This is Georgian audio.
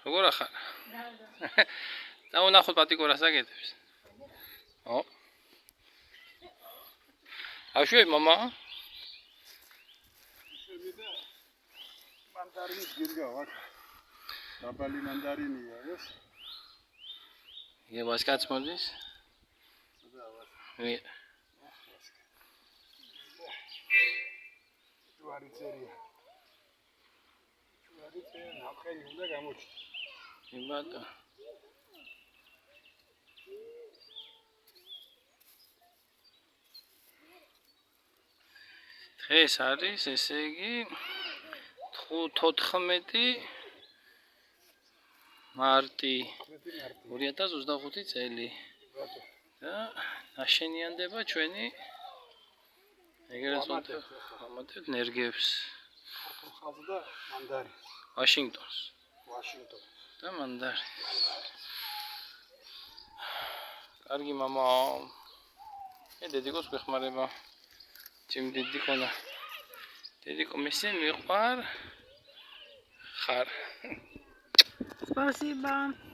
როგორ ახარ? დაუნახოთ პატიკო რას აკეთებს. ო. აშვი მამა? მანდარინის გირგავა. დაბალი მანდარინია, ეს. ია ვასკაც მოდის? მე ჯვარი წერია. ჯვარი წერია, ნახელი უნდა გამოჩნდეს. იმატა. დღეს არის, ესე იგი 14 მარტი 2025 წელი. და ნაშენიანდება ჩვენი ეგრეთ ვამატებთ ნერგებს. ხალხს და მანდარინს. ვაშინგტონს. და მანდარინს. კარგი მამა. დედიკოს გვეხმარება. ჩემი დედიკონა. დედიკო მესე მიყვარ. ხარ. Спасибо.